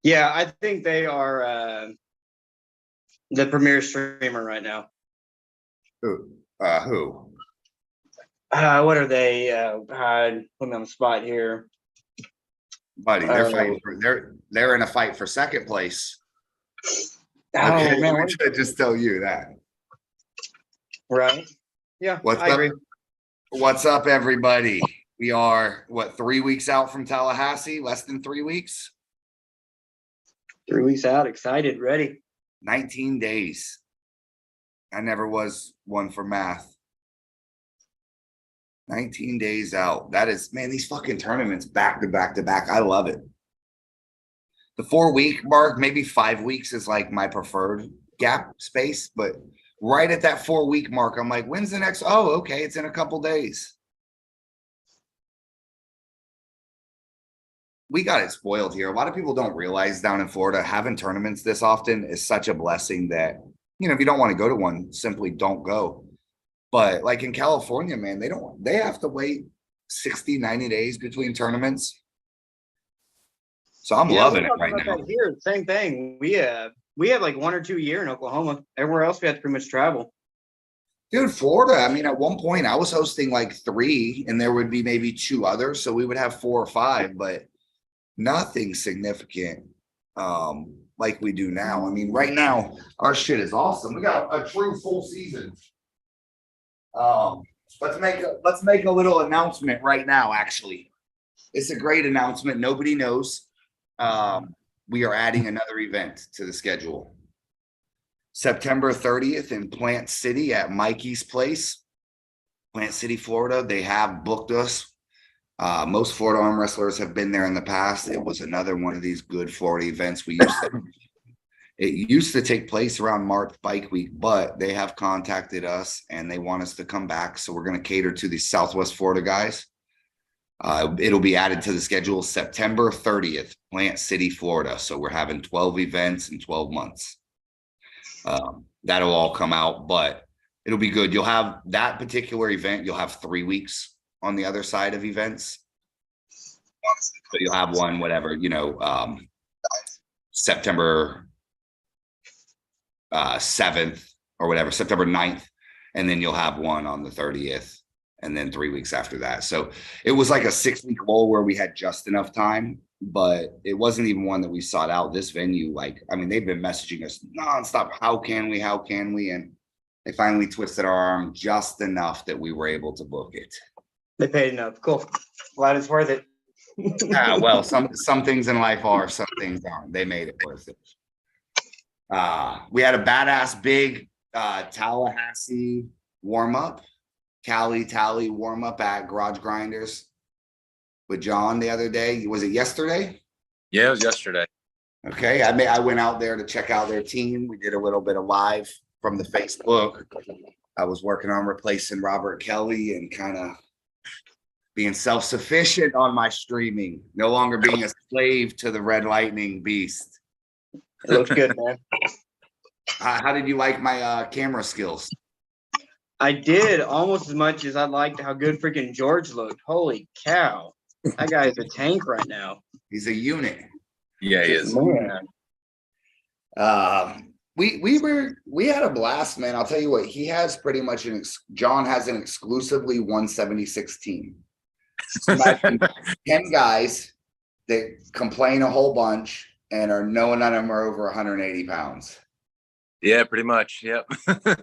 Yeah, I think they are the premier streamer right now. Who? Who? What are they? Put me on the spot here. Buddy, they're fighting for they're in a fight for second place. Okay, Man, let me just tell you that. Right. Yeah, What's I up? agree. What's up, everybody? We are, 3 weeks out from Tallahassee? Less than 3 weeks? 3 weeks out, excited, ready. 19 days. I never was one for math. 19 days out. That is, man, these fucking tournaments back to back to back. I love it. The 4 week mark, maybe 5 weeks is like my preferred gap space, but right at that 4 week mark, I'm like, when's the next? Oh, okay, it's in a couple days. We got it spoiled here. A lot of people don't realize down in Florida, having tournaments this often is such a blessing that, if you don't want to go to one, simply don't go. But like in California, man, they have to wait 60, 90 days between tournaments. So I'm loving it right now. Here, same thing. We have like 1 or 2 a year in Oklahoma. Everywhere else we have to pretty much travel. Dude, Florida, I mean, at one point I was hosting like 3 and there would be maybe 2 others. So we would have 4 or 5, but nothing significant like we do now. I mean, right now our shit is awesome. We got a true full season. Let's make a little announcement right now. Actually, it's a great announcement. Nobody knows. We are adding another event to the schedule. September 30th in Plant City at Mikey's Place, Plant City, Florida. They have booked us. Most Florida arm wrestlers have been there in the past. It was another one of these good Florida events it used to take place around March Bike Week, but they have contacted us and they want us to come back. So we're going to cater to the Southwest Florida guys. It'll be added to the schedule September 30th, Plant City, Florida. So we're having 12 events in 12 months. That'll all come out, but it'll be good. You'll have that particular event. You'll have 3 weeks on the other side of events. So you'll have one, whatever, September 7th or whatever, September 9th. And then you'll have one on the 30th and then 3 weeks after that. So it was like a 6-week lull where we had just enough time, but it wasn't even one that we sought out. This venue, they've been messaging us nonstop. How can we? And they finally twisted our arm just enough that we were able to book it. They paid enough. Cool. Glad it's worth it. Well, some things in life are, some things aren't. They made it worth it. We had a badass big Tallahassee warm-up, Tally warm-up at Garage Grinders with John the other day. Was it yesterday? Yeah, it was yesterday. Okay, I went out there to check out their team. We did a little bit of live from the Facebook. I was working on replacing Robert Kelly and kind of being self-sufficient on my streaming, no longer being a slave to the Red Lightning beast. It looks good, man. How did you like my camera skills? I did almost as much as I liked how good freaking George looked. Holy cow. That guy is a tank right now. He's a unit. Yeah, he is. Man. We had a blast, man. I'll tell you what, he has pretty much John has an exclusively 176 team. 10 guys that complain a whole bunch and none of them are over 180 pounds. Yeah, pretty much. Yep.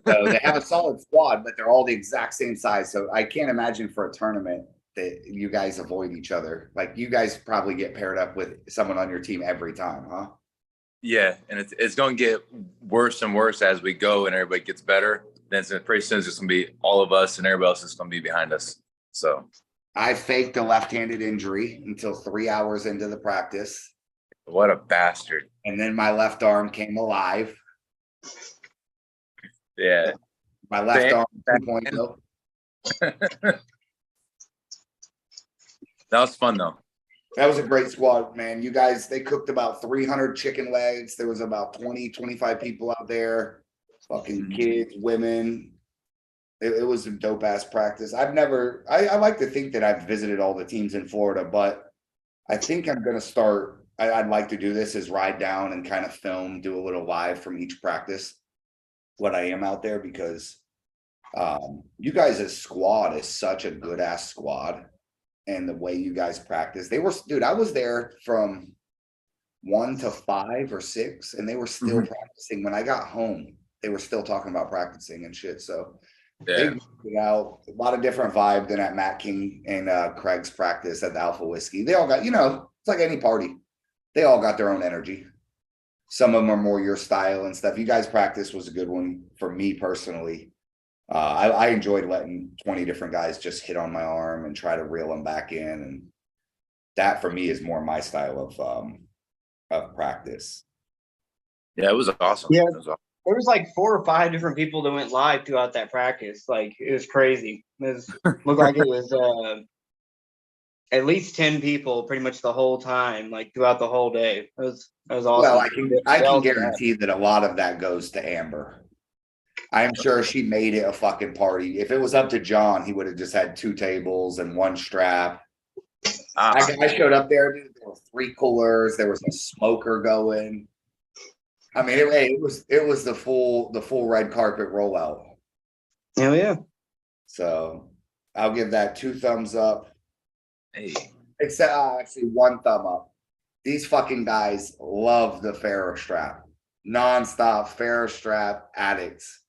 So they have a solid squad, but they're all the exact same size. So I can't imagine for a tournament that you guys avoid each other. Like, you guys probably get paired up with someone on your team every time, huh? Yeah, and it's going to get worse and worse as we go and everybody gets better. Then pretty soon it's just going to be all of us and everybody else is going to be behind us. So I faked a left-handed injury until 3 hours into the practice. What a bastard. And then my left arm came alive. Yeah. My left arm 2.0. That was fun, though. That was a great squad, man. You guys, they cooked about 300 chicken legs. There was about 20, 25 people out there. Fucking kids, women. It was a dope ass practice. I like to think that I've visited all the teams in Florida, but I think I'm going to start I'd like to do this is ride down and kind of film, do a little live from each practice. What I am out there because you guys as squad is such a good ass squad, and the way you guys practice, dude, I was there from 1 to 5 or 6, and they were still practicing. When I got home, they were still talking about practicing and shit. So they figured out a lot of different vibe than at Matt King and Craig's practice at the Alpha Whiskey. They all got, it's like any party. They all got their own energy. Some of them are more your style and stuff. You guys' practice was a good one for me personally. I enjoyed letting 20 different guys just hit on my arm and try to reel them back in. And that for me is more my style of practice. Yeah, it was awesome. Yeah. It was awesome. There was like 4 or 5 different people that went live throughout that practice. Like, it was crazy. Looked like it was at least 10 people pretty much the whole time, like throughout the whole day. It was awesome. Well, I can guarantee that a lot of that goes to Amber. I'm sure she made it a fucking party. If it was up to John, he would have just had 2 tables and 1 strap. I showed up there, dude. There were 3 coolers. There was a smoker going. I mean, it was the full red carpet rollout. Hell yeah! So I'll give that 2 thumbs up. Hey, Except actually 1 thumb up. These fucking guys love the Ferro strap, nonstop Ferro strap addicts.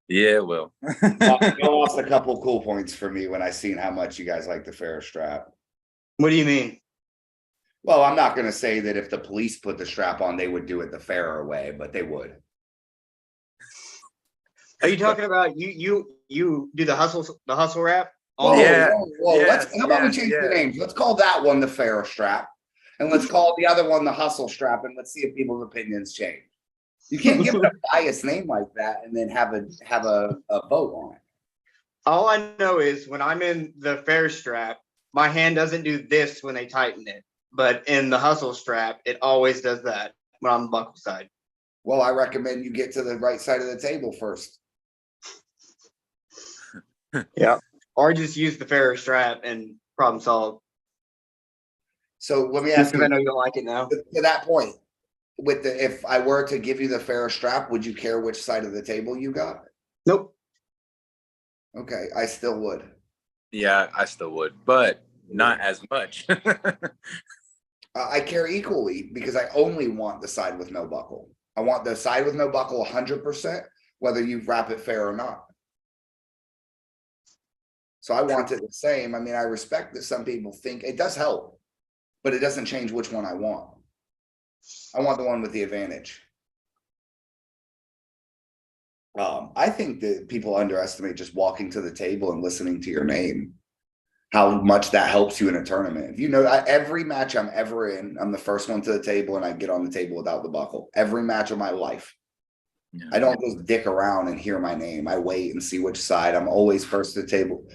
yeah, well, I lost a couple cool points for me when I seen how much you guys like the Ferro strap. What do you mean? Well, I'm not going to say that if the police put the strap on, they would do it the Ferro way, but they would. Are you talking about you do the hustle rap? Whoa, Yeah. whoa. Yeah, How about we change the names? Let's call that one the Ferro strap, and let's call the other one the hustle strap, and let's see if people's opinions change. You can't give it a biased name like that and then have a vote on it. All I know is when I'm in the fair strap, my hand doesn't do this when they tighten it. But in the hustle strap, it always does that when I'm on the buckle side. Well, I recommend you get to the right side of the table first. Yeah. Or just use the fair strap and problem solve. So let me ask you, I know you don't like it now. to that point, if I were to give you the Ferro strap, would you care which side of the table you got? Nope. Okay, I still would. yeah, I still would, but not as much. I care equally because I only want the side with no buckle. I want the side with no buckle 100%, whether you wrap it fair or not. So I want it the same. I mean, I respect that some people think it does help, but it doesn't change which one I want. I want the one with the advantage. I think that people underestimate just walking to the table and listening to your name, how much that helps you in a tournament. If you know, every match I'm ever in, I'm the first one to the table and I get on the table without the buckle. Every match of my life. Yeah. I don't just dick around and hear my name. I wait and see which side. I'm always first to the table.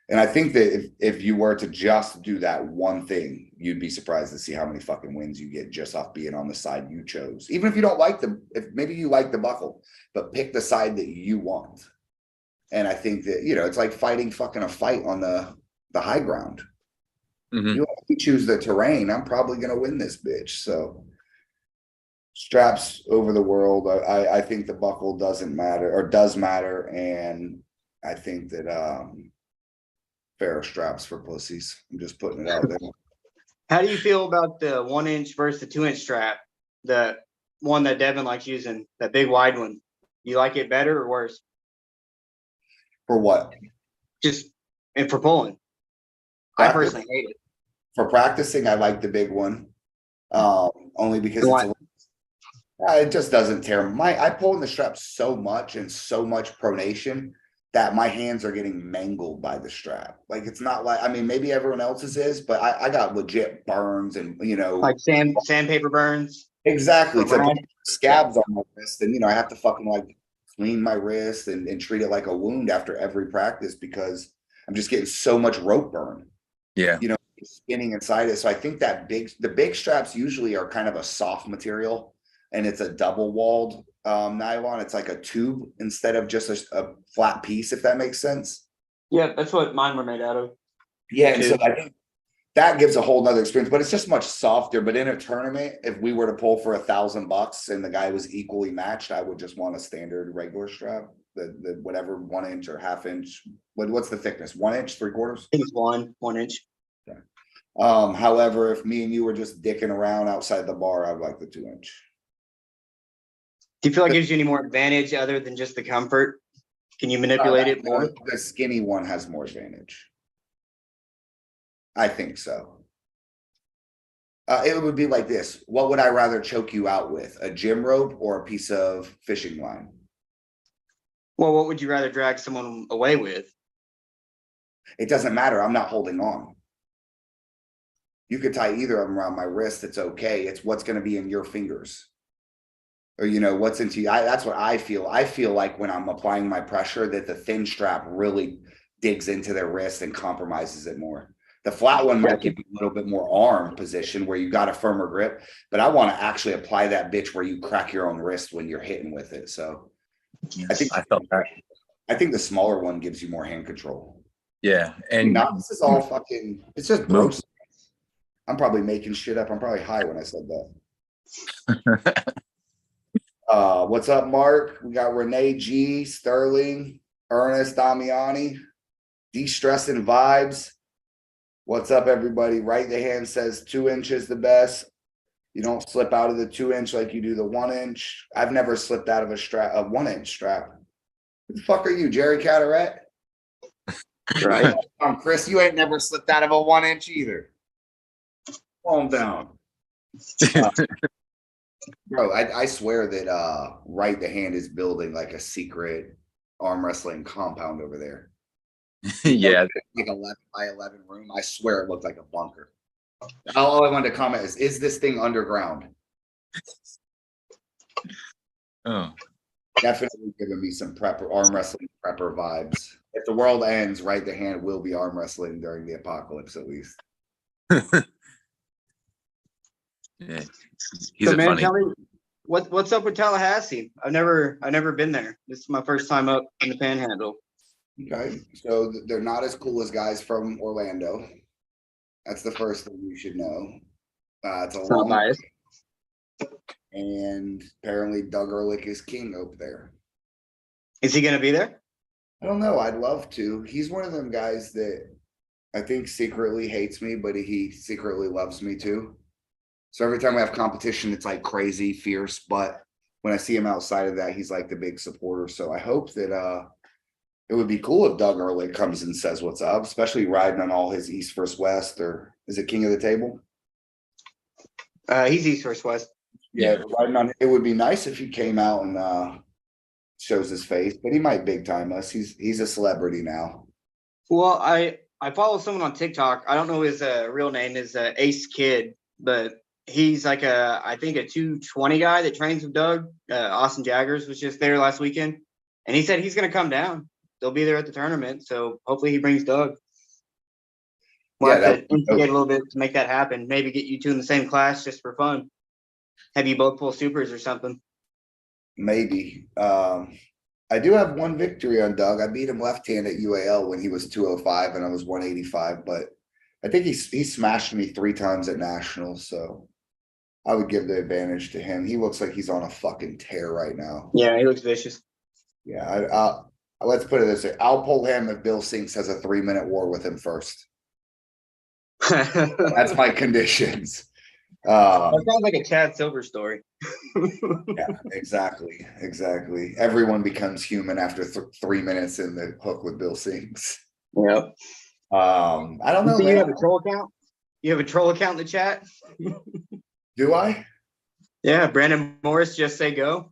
And I think that if you were to just do that one thing, you'd be surprised to see how many fucking wins you get just off being on the side you chose. Even if you don't like if maybe you like the buckle, but pick the side that you want. And I think that, it's like fighting fucking a fight on the high ground. Mm-hmm. You choose the terrain, I'm probably going to win this bitch. So straps over the world. I think the buckle doesn't matter or does matter. And I think that, Ferro straps for pussies. I'm just putting it out there. How do you feel about the 1-inch versus the 2-inch strap? The one that Devin likes using, that big wide one. You like it better or worse? For what? Just and for pulling. I personally hate it. For practicing, I like the big one. Only because it just doesn't tear I pull in the strap so much and so much pronation that my hands are getting mangled by the strap. Like, it's not like, I mean, maybe everyone else's is, but I got legit burns and, like sandpaper burns. Exactly. It's like scabs on my wrist. And, I have to fucking like clean my wrist and treat it like a wound after every practice because I'm just getting so much rope burn. Yeah. Spinning inside it. So I think that the big straps usually are kind of a soft material and it's a double walled nylon. It's like a tube instead of just a flat piece, if that makes sense. Yeah, that's what mine were made out of. Yeah, and so I think that gives a whole nother experience, but it's just much softer. But in a tournament, if we were to pull for $1,000 and the guy was equally matched, I would just want a standard regular strap, the whatever 1 inch or ½ inch. What's the thickness? 1 inch, 3/4? I think it's 1 inch. Yeah. However, if me and you were just dicking around outside the bar, I'd like the 2 inch. Do you feel like it gives you any more advantage other than just the comfort? Can you manipulate it more? The skinny one has more advantage. I think so. It would be like this. What would I rather choke you out with? A gym rope or a piece of fishing line? Well, what would you rather drag someone away with? It doesn't matter. I'm not holding on. You could tie either of them around my wrist. It's okay. It's what's going to be in your fingers. Or, what's into you. That's what I feel. I feel like when I'm applying my pressure that the thin strap really digs into their wrist and compromises it more. The flat one might give you a little bit more arm position where you got a firmer grip, but I want to actually apply that bitch where you crack your own wrist when you're hitting with it. So yes, I felt that. I think the smaller one gives you more hand control. Yeah. And this is all fucking, it's just gross. I'm probably making shit up. I'm probably high when I said that. What's up, Mark? We got Renee G, Sterling, Ernest Damiani, De-stressing vibes. What's up, everybody? Right the hand says 2 inches the best. You don't slip out of the 2 inch like you do the 1 inch. I've never slipped out of a 1 inch strap. Who the fuck are you, Jerry Carteret? Right. Chris, you ain't never slipped out of a 1 inch either. Calm down. Bro, I swear that Right the Hand is building like a secret arm wrestling compound over there. yeah. Like 11 by 11 room. I swear it looked like a bunker. All I wanted to comment is this thing underground? Oh. Definitely giving me some arm wrestling prepper vibes. If the world ends, Right the Hand will be arm wrestling during the apocalypse at least. Yeah. He's So, a man, funny. tell me what's up with Tallahassee? I've never been there. This is my first time up in the Panhandle. Okay, so they're not as cool as guys from Orlando. That's the first thing you should know. It's a It's not long, biased. and apparently Doug Ehrlich is king over there. Is he going to be there? I don't know. I'd love to. He's one of them guys that I think secretly hates me, but he secretly loves me too. So every time we have competition, it's like crazy, fierce. But when I see him outside of that, he's like the big supporter. So I hope that it would be cool if Doug Ehrlich comes and says what's up, especially riding on all his East versus West, or is it King of the Table? He's East versus West. Yeah, riding on. It would be nice if he came out and shows his face, but he might big time us. He's a celebrity now. Well, I follow someone on TikTok. I don't know his real name is Ace Kid, but he's like I think a 220 guy that trains with Doug. Austin Jaggers was just there last weekend, and he said he's going to come down. They'll be there at the tournament, so hopefully he brings Doug. We'll have to instigate a little bit to make that happen. Maybe get you two in the same class just for fun. Have you both pull supers or something? Maybe. I do have one victory on Doug. I beat him left hand at UAL when he was 205 and I was 185, but I think he smashed me 3 times at nationals, so I would give the advantage to him. He looks like he's on a fucking tear right now. Yeah, he looks vicious. Yeah, let's put it this way. I'll pull him if Bill Sinks has a 3-minute war with him first. That's my conditions. That sounds like a Chad Silver story. Yeah, exactly. Everyone becomes human after 3 minutes in the hook with Bill Sinks. Yep. I don't know. Do you have a troll account? You have a troll account in the chat? Do I? Yeah, Brandon Morris, just say go.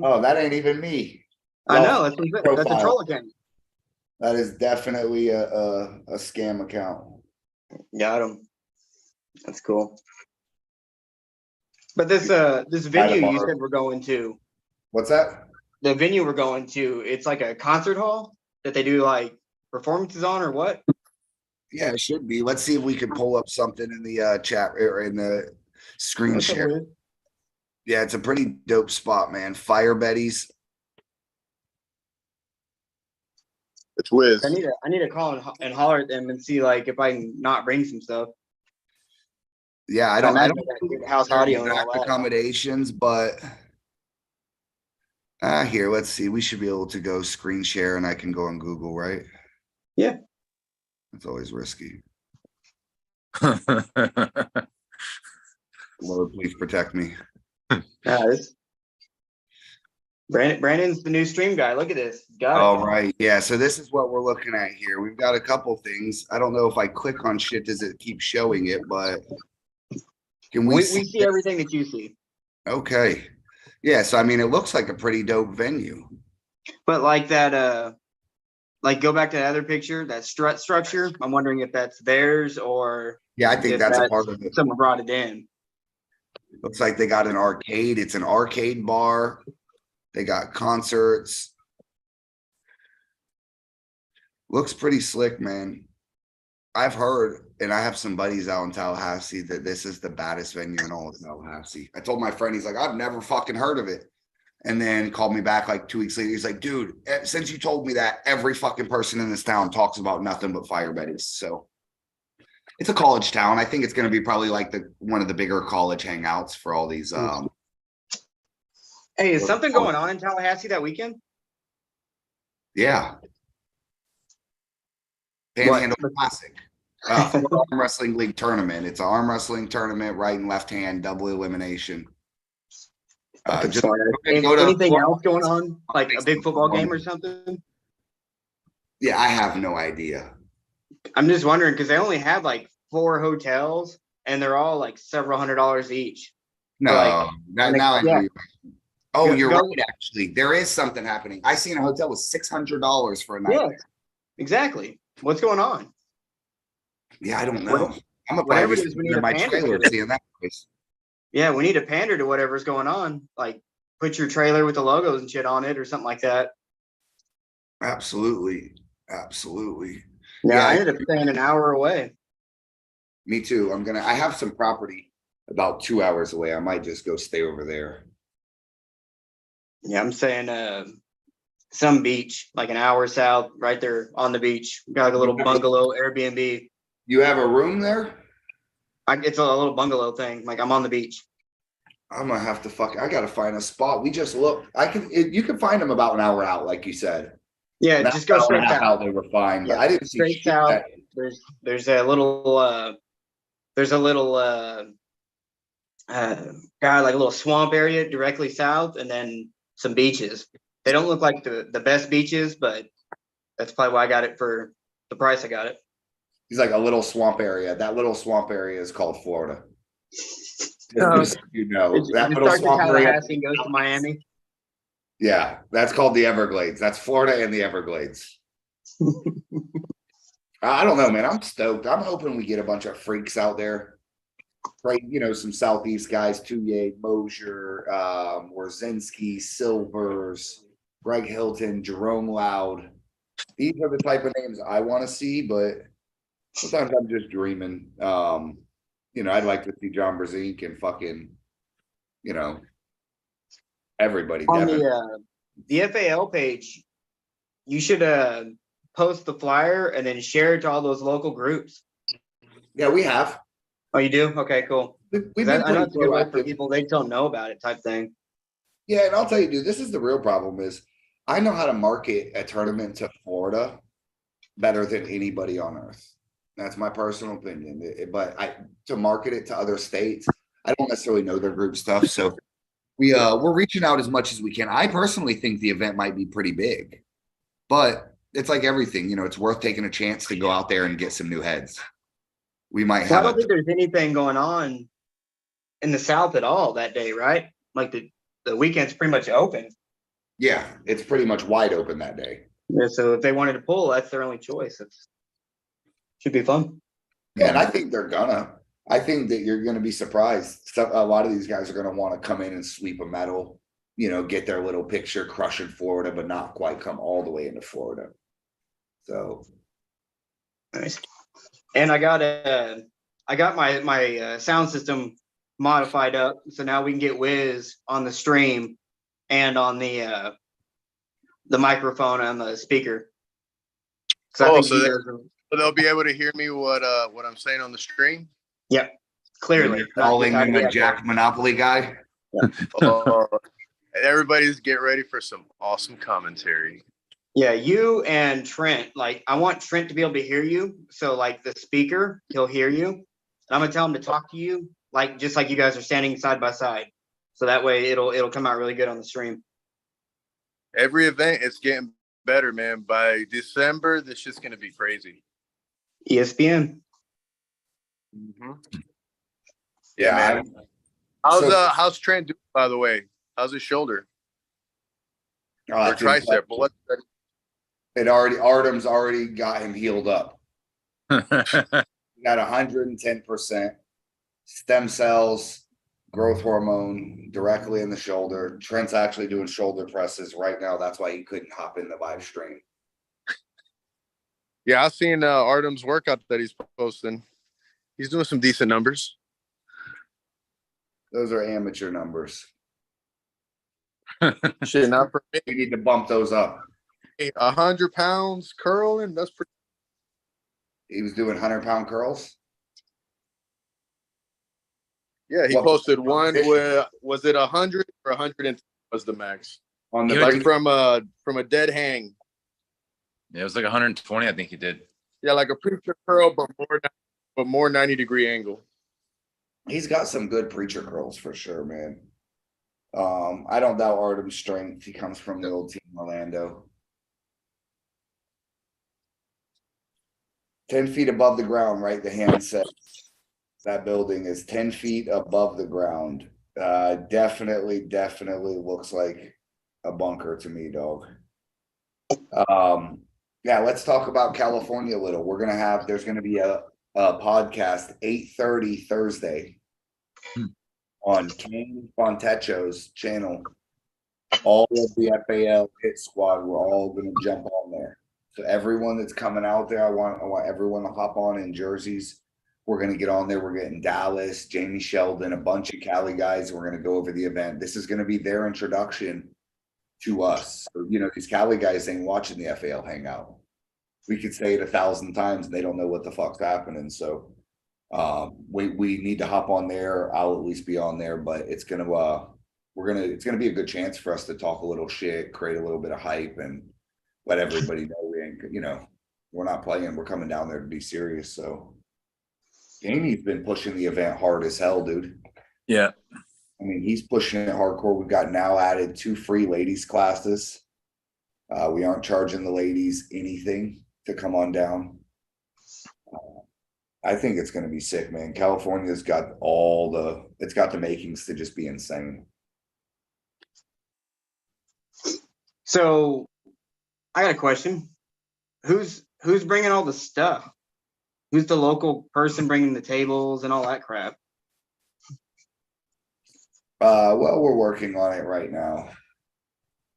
Oh, that ain't even me. I know that's a troll account. That is definitely a scam account. Got him. That's cool. But this venue you said we're going to. What's that? The venue we're going to, it's like a concert hall that they do like performances on, or what? Yeah, it should be. Let's see if we can pull up something in the chat or in the screen share. Yeah, it's a pretty dope spot, man. Fire Betty's. It's Wiz. I need to call and holler at them and see like if I can not bring some stuff. Yeah, I don't imagine know they got good house audio and all exact that. accommodations, but here, let's see. We should be able to go screen share and I can go on Google, right? Yeah. It's always risky. That's Lord, please protect me. Brandon's the new stream guy. Look at this. Got it. All right. Yeah. So this is what we're looking at here. We've got a couple things. I don't know if I click on shit, does it keep showing it, but can we We see? see everything that you see. Okay. Yeah. So, I mean, it looks like a pretty dope venue. But like that, like go back to the other picture, that strut structure. I'm wondering if that's theirs or Yeah. I think if that's a part of it. someone brought it in. Looks like they got an arcade. It's an arcade bar. They got concerts. Looks pretty slick, man. I've heard, and I have some buddies out in Tallahassee, that this is the baddest venue in all of Tallahassee. I told my friend, he's like, I've never fucking heard of it. And then called me back like 2 weeks later. He's like, dude, since you told me that, every fucking person in this town talks about nothing but fire betties. So it's a college town. I think it's going to be probably like one of the bigger college hangouts for all these. Hey, is something going on in Tallahassee that weekend? Yeah. Panhandle Classic. Arm Wrestling League tournament. It's an arm wrestling tournament, right and left hand, double elimination. Anything else going on? Like a big football game or something? Yeah, I have no idea. I'm just wondering because they only have like 4 hotels and they're all like several $100s each. No, like, now I know. Yeah. Oh, you're right. Actually, there is something happening. I seen a hotel with $600 for a night. Yeah, exactly. What's going on? Yeah, I don't know. I'm a whatever private it is, we need in a my pander trailer to. seeing that place. Yeah, we need to pander to whatever's going on. Like put your trailer with the logos and shit on it or something like that. Absolutely. Absolutely. Yeah, I ended up staying an hour away. Me too. I have some property about 2 hours away. I might just go stay over there. Yeah, I'm saying some beach, like an hour south, right there on the beach. Got like a little bungalow Airbnb. You have a room there? It's a little bungalow thing. Like I'm on the beach. I'm gonna have to I gotta find a spot. We just looked. You can find them about an hour out, like you said. Yeah, just go straight south. They were fine, but I didn't see straight south. There's a little like a little swamp area directly south, and then some beaches. They don't look like the best beaches, but that's probably why I got it for the price I got it. He's like a little swamp area. That little swamp area is called Florida. You know, that little swamp area goes to Miami. Yeah, that's called the Everglades. That's Florida and the Everglades. I don't know, man. I'm stoked. I'm hoping we get a bunch of freaks out there. Right, some Southeast guys, Touye, Mosier, Warzinski, Silvers, Greg Hilton, Jerome Loud. These are the type of names I want to see, but sometimes I'm just dreaming. I'd like to see John Brzezinski and fucking, everybody. On the FAL page, you should post the flyer and then share it to all those local groups. Yeah, we have. Oh, you do? Okay, cool. We've been I know it's a good way for people. They don't know about it type thing. Yeah, and I'll tell you, dude, this is the real problem is I know how to market a tournament to Florida better than anybody on earth. That's my personal opinion. But to market it to other states, I don't necessarily know their group stuff. So we're reaching out as much as we can. I personally think the event might be pretty big, but it's like everything, it's worth taking a chance to go out there and get some new heads. We might have. I don't think there's anything going on in the South at all that day, right? Like the weekend's pretty much open. Yeah, it's pretty much wide open that day. Yeah, so if they wanted to pull, that's their only choice. Should be fun. Yeah, and I think they're gonna. I think that you're gonna be surprised. A lot of these guys are gonna want to come in and sweep a medal, get their little picture, crushing Florida, but not quite come all the way into Florida. So nice. And I got my sound system modified up, so now we can get Wiz on the stream and on the microphone and the speaker. So they'll be able to hear me what I'm saying on the stream. Yep, Clearly, You're not calling just out him of a the Jack Monopoly guy. Oh, everybody's get ready for some awesome commentary. Yeah, you and Trent, like I want Trent to be able to hear you. So like the speaker, he'll hear you. And I'm gonna tell him to talk to you, like just like you guys are standing side by side. So that way it'll come out really good on the stream. Every event is getting better, man. By December, this shit's gonna be crazy. ESPN. Yeah, Yeah, man. So- How's Trent doing, by the way? How's his shoulder or that's tricep? impressive. But Artem's already got him healed up. Got Got 110% stem cells, growth hormone directly in the shoulder. Trent's actually doing shoulder presses right now. That's why he couldn't hop in the live stream. yeah, I've seen Artem's workout that he's posting. He's doing some decent numbers. Those are amateur numbers. Shit, not for me. We need to bump those up. 100 pounds curling. That's pretty. He was doing 100-pound curls. Yeah, he What- posted one where was it 100 or 110 was the max? On the He Like was- break- from a dead hang. Yeah, it was like 120, I think he did. Yeah, like a preacher curl, but more 90-degree angle. he's got some good preacher curls for sure, man. I don't doubt Artem's strength. He comes from the old team Orlando. 10 feet above the ground, right? The hand says that building is 10 feet above the ground. Definitely looks like a bunker to me, dog. Yeah, let's talk about California a little. There's gonna be a podcast 8:30 Thursday on King Fontecho's channel. All of the FAL hit squad, we're all gonna jump on there. So everyone that's coming out there, I want everyone to hop on in jerseys. We're gonna get on there. We're getting Dallas, Jamie Sheldon, a bunch of Cali guys. We're gonna go over the event. This is gonna be their introduction to us. So, these Cali guys ain't watching the FAL Hangout. We could say it 1,000 times and they don't know what the fuck's happening. So we need to hop on there. I'll at least be on there, but it's gonna be a good chance for us to talk a little shit, create a little bit of hype, and let everybody know we're not playing. We're coming down there to be serious. So Jamie's been pushing the event hard as hell, dude. Yeah. I mean, he's pushing it hardcore. We've got now added 2 free ladies classes. We aren't charging the ladies anything to come on down. I think it's going to be sick, man. California's got it's got the makings to just be insane. So I got a question. Who's bringing all the stuff? Who's the local person bringing the tables and all that crap? Well, we're working on it right now.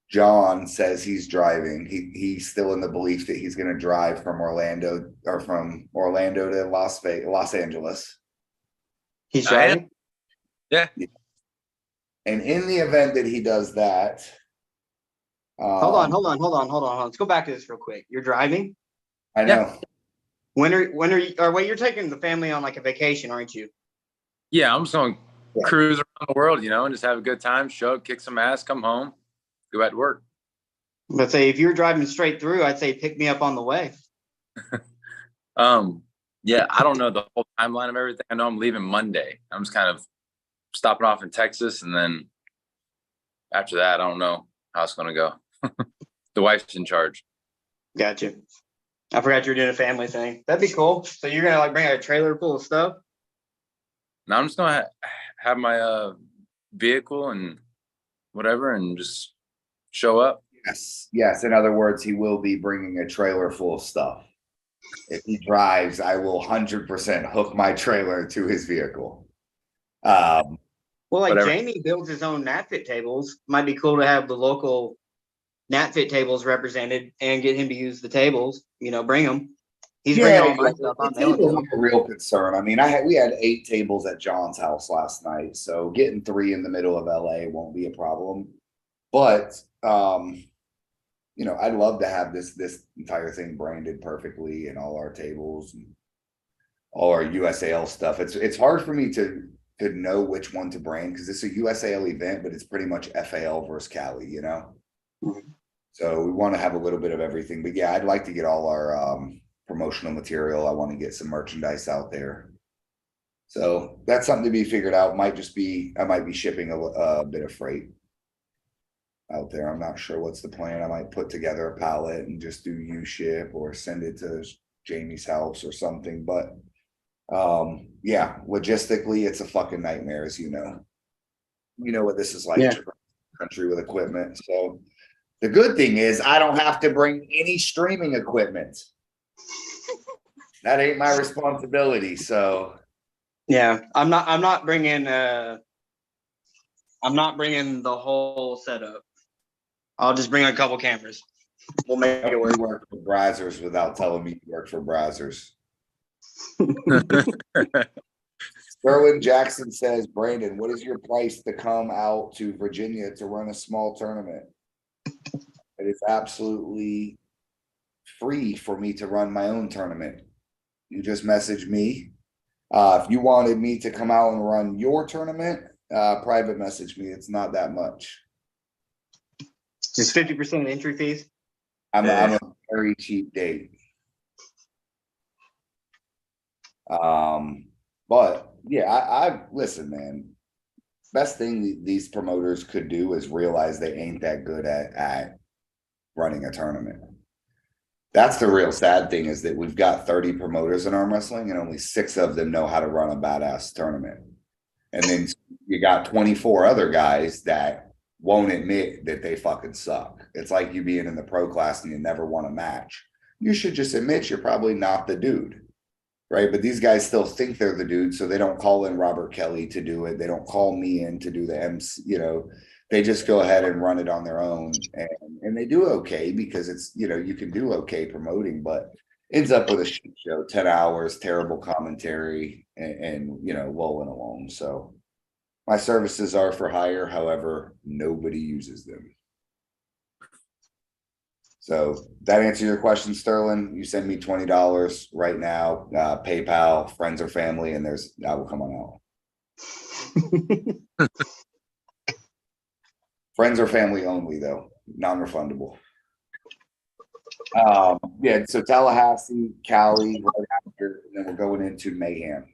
John says he's driving. He's still in the belief that he's going to drive from Orlando to Los Angeles. He's I am. driving. Yeah. And in the event that he does that, Hold on. Let's go back to this real quick. You're driving. I know. When are you? Or wait, you're taking the family on like a vacation, aren't you? Yeah, I'm just going to Yeah. cruise around the world, and just have a good time, show up, kick some ass, come home, go back to work. Let's say if you're driving straight through, I'd say pick me up on the way. Yeah, I don't know the whole timeline of everything. I know I'm leaving Monday. I'm just kind of stopping off in Texas, and then after that, I don't know how it's going to go. The wife's in charge. Gotcha. I forgot you were doing a family thing. That'd be cool. So you're gonna like bring a trailer full of stuff? Now I'm just going to have my vehicle and whatever and just show up. Yes. In other words, he will be bringing a trailer full of stuff. If he drives, I will 100% hook my trailer to his vehicle. Well, like Whatever. Jamie builds his own NatFit tables. Might be cool to have the local NatFit tables represented and get him to use the tables. Bring them. He's bringing all my stuff. I'm mailing tables them. are a real concern. I mean, we had 8 tables at John's house last night, so getting 3 in the middle of LA won't be a problem. But I'd love to have this entire thing branded perfectly and all our tables and all our USAL stuff. It's hard for me to know which one to brand because it's a USAL event, but it's pretty much FAL versus Cali, you know. Mhm. So we want to have a little bit of everything. But yeah, I'd like to get all our promotional material. I want to get some merchandise out there. So that's something to be figured out. Might just be I might be shipping a bit of freight out there. I'm not sure what's the plan. I might put together a pallet and just do U-ship or send it to Jamie's house or something. But yeah, logistically, it's a fucking nightmare, as you know. You know what this is like, Yeah. country with equipment. So the good thing is I don't have to bring any streaming equipment. That ain't my responsibility. So Yeah, I'm not bringing the whole setup. I'll just bring a couple cameras. We'll make it work. you work for Brazzers without telling me you work for Brazzers. Sterling Jackson says, Brandon, what is your price to come out to Virginia to run a small tournament? It is absolutely free for me to run my own tournament. You just message me. If you wanted me to come out and run your tournament, private message me. It's not that much. It's 50% entry fees. I'm a very cheap date. But yeah, I listen, man. Best thing these promoters could do is realize they ain't that good at running a tournament. That's the real sad thing is that we've got 30 promoters in arm wrestling and only 6 of them know how to run a badass tournament. And then you got 24 other guys that won't admit that they fucking suck. It's like you being in the pro class and you never won a match. You should just admit you're probably not the dude. Right. But these guys still think they're the dude. So they don't call in Robert Kelly to do it. They don't call me in to do the MC, you know, they just go ahead and run it on their own. And they do okay because it's, you know, you can do okay promoting, but ends up with a shit show, 10 hours, terrible commentary and you know, rolling along. So my services are for hire. However, nobody uses them. So that answer your question, Sterling. You send me $20 right now, PayPal, friends or family, and I will come on out. Friends or family only, though, non-refundable. Yeah, so Tallahassee, Cali, right after, and then we're going into Mayhem.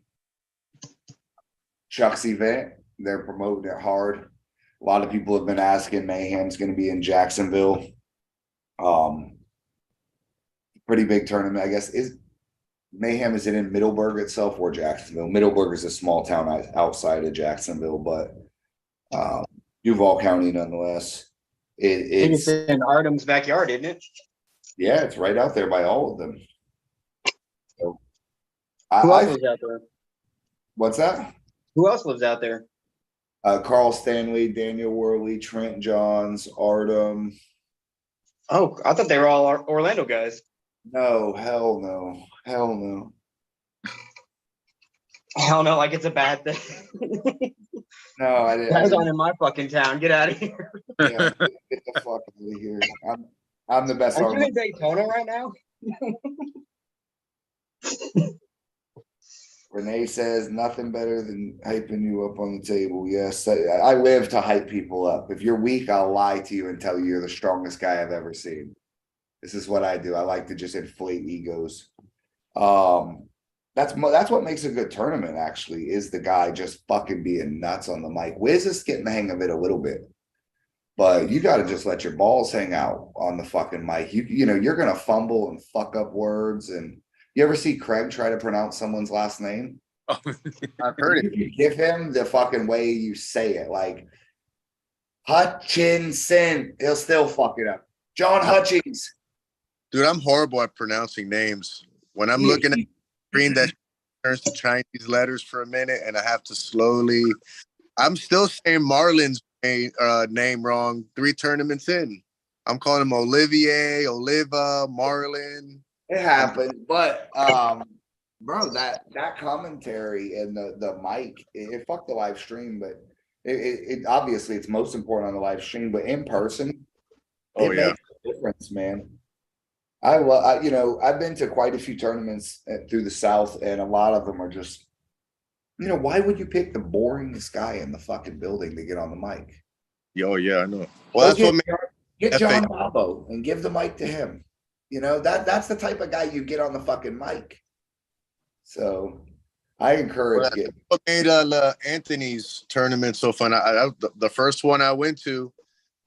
Chuck's event, they're promoting it hard. A lot of people have been asking. Mayhem's going to be in Jacksonville. Pretty big tournament, I guess. Is Mayhem, is it in Middleburg itself or Jacksonville? Middleburg is a small town outside of Jacksonville, but Duval County nonetheless. It's in Artem's backyard, isn't it? Yeah, it's right out there by all of them. So, Who else lives out there? What's that? Who else lives out there? Carl Stanley, Daniel Worley, Trent Johns, Artem. Oh, I thought they were all Orlando guys. No, hell no. Hell no. Hell no, like it's a bad thing. No, I didn't. Guys aren't in my fucking town. Get out of here. Yeah, get the fuck out of here. I'm the best. Are you in Daytona right now? Renee says nothing better than hyping you up on the table. Yes, I live to hype people up. If you're weak, I'll lie to you and tell you you're the strongest guy I've ever seen. This is what I do. I like to just inflate egos. That's what makes a good tournament, actually, is the guy just fucking being nuts on the mic. Wiz is getting the hang of it a little bit. But you got to just let your balls hang out on the fucking mic. You know, you're going to fumble and fuck up words. And you ever see Craig try to pronounce someone's last name? Oh, I've heard it. You give him the fucking way you say it, like Hutchinson, he'll still fuck it up. John Hutchings. Dude, I'm horrible at pronouncing names. When I'm looking at the screen, that turns to Chinese letters for a minute, and I have to slowly. I'm still saying Marlon's name wrong 3 tournaments in. I'm calling him Olivier, Oliva, Marlon. It happened, but bro, that commentary and the mic, it fucked the live stream, but it obviously it's most important on the live stream, but in person, it makes a difference, man. You know, I've been to quite a few tournaments through the South, and a lot of them are just, you know, why would you pick the boringest guy in the fucking building to get on the mic? Yo, yeah, I know. Well, that's what get FA John Bravo and give the mic to him. You know, that's the type of guy you get on the fucking mic. So I encourage getting. what made Anthony's tournament so fun. The first one I went to,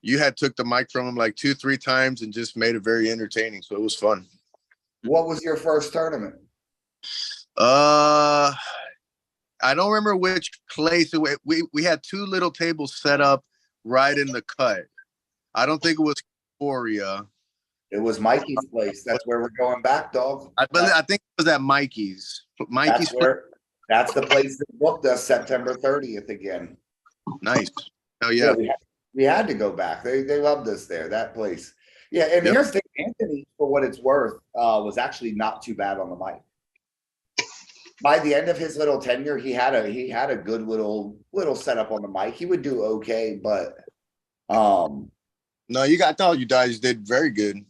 you had took the mic from him like 2-3 times and just made it very entertaining. So it was fun. What was your first tournament? I don't remember which place. We had 2 little tables set up right in the cut. I don't think it was Euphoria. It was Mikey's place. That's where we're going back, dog. I think it was at Mikey's. That's the place that booked us September 30th again. Nice. Oh yeah. We had to go back. They loved us there, that place. Yeah, and here's the thing, Anthony, for what it's worth, was actually not too bad on the mic. By the end of his little tenure, he had a good little setup on the mic. He would do okay, but no, I thought you guys did very good.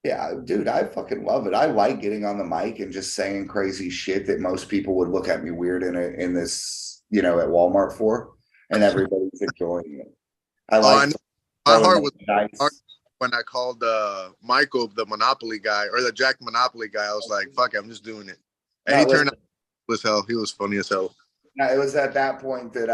Yeah, dude, I fucking love it. I like getting on the mic and just saying crazy shit that most people would look at me weird in this, you know, at Walmart for, and everybody's enjoying it. I like my heart was nice. When I called Michael, the Monopoly guy, or the Jack Monopoly guy. I was like, fuck it, I'm just doing it. And he turned out was hell. He was funny as hell. No, it was at that point that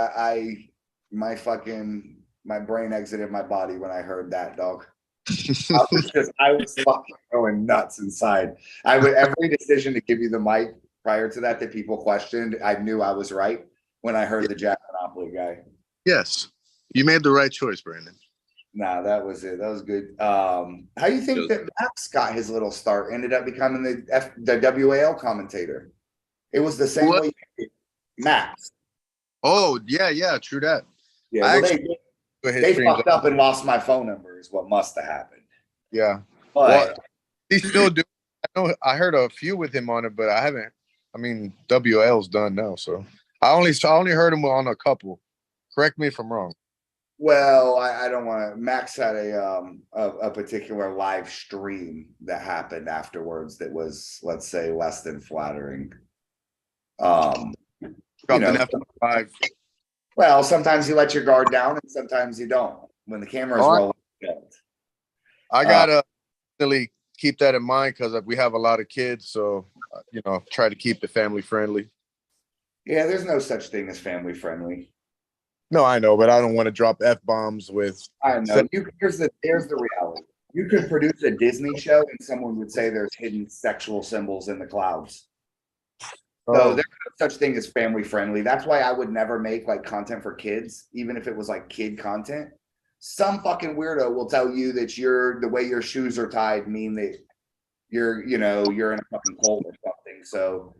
my brain exited my body when I heard that, dog. I was fucking going nuts inside. Every decision to give you the mic prior to that people questioned, I knew I was right when I heard the Jack Monopoly guy. Yes, you made the right choice, Brandon. Nah, that was it. That was good. How do you think that Max got his little start? Ended up becoming the WAL commentator. It was the same way. Max. Oh yeah, true that. Yeah, they fucked up and lost my phone number. Is what must have happened. Yeah, but he still do. I heard a few with him on it, but I haven't. I mean, WL's done now, so I only heard him on a couple. Correct me if I'm wrong. Well, I don't want to. Max had a particular live stream that happened afterwards that was, let's say, less than flattering. Dropped an F5. Well, sometimes you let your guard down, and sometimes you don't. When the camera's rolling, you don't. I gotta really keep that in mind because we have a lot of kids, so try to keep it family friendly. Yeah, there's no such thing as family friendly. No, I know, but I don't want to drop F-bombs with. I know. Here's the reality. You could produce a Disney show, and someone would say there's hidden sexual symbols in the clouds. So there's no such thing as family friendly. That's why I would never make like content for kids, even if it was like kid content. Some fucking weirdo will tell you that the way your shoes are tied mean that you're in a fucking cult or something. So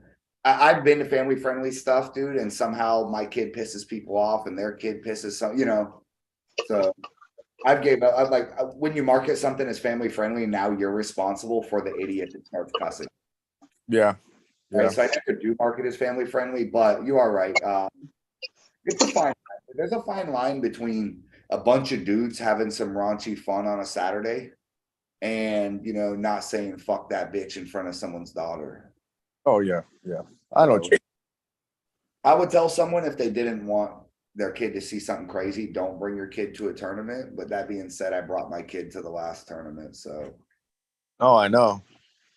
I've been to family friendly stuff, dude, and somehow my kid pisses people off and their kid pisses so I've gave up. I'm like, when you market something as family friendly, now you're responsible for the idiot that starts cussing. Yeah. Right. So I never do market as family friendly, but you are right. It's a fine line. There's a fine line between a bunch of dudes having some raunchy fun on a Saturday and, not saying fuck that bitch in front of someone's daughter. Oh, yeah. Yeah. I don't. I would tell someone if they didn't want their kid to see something crazy, don't bring your kid to a tournament. But that being said, I brought my kid to the last tournament. So. Oh, I know.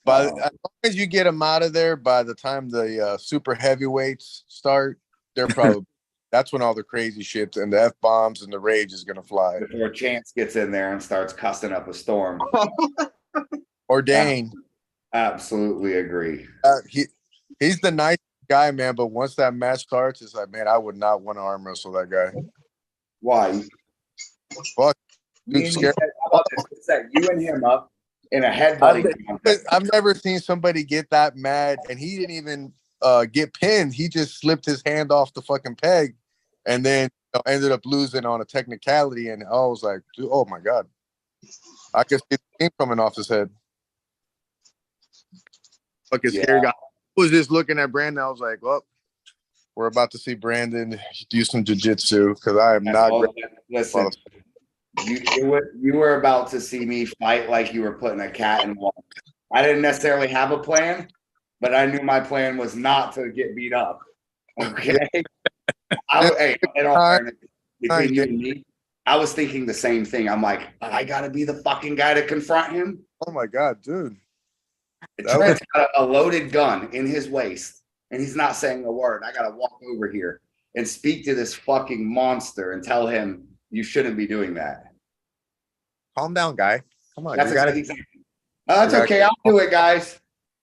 But as long as you get them out of there by the time the super heavyweights start, they're probably that's when all the crazy shit and the F-bombs and the rage is gonna fly. Before Chance gets in there and starts cussing up a storm. Or Dane. Absolutely agree. He's the nice guy, man. But once that match starts, it's like, man, I would not want to arm wrestle that guy. Why? Fuck. You and him up in a headbutting. I've never seen somebody get that mad, and he didn't even get pinned. He just slipped his hand off the fucking peg, and then ended up losing on a technicality. And I was like, dude, oh my god, I could see the steam coming off his head. Fucking scary guy. I was just looking at Brandon. I was like, well, we're about to see Brandon do some jiu-jitsu because I am not. Listen. You were about to see me fight like you were putting a cat in water. I didn't necessarily have a plan, but I knew my plan was not to get beat up. Okay. Hey, in all fairness, between you and me, I was thinking the same thing. I'm like, I gotta be the fucking guy to confront him. Oh my god, dude. Trent's got a loaded gun in his waist, and he's not saying a word. I gotta walk over here and speak to this fucking monster and tell him you shouldn't be doing that. Calm down, guy. Come on. That's You gotta, exactly. That's okay. I'll do it, guys.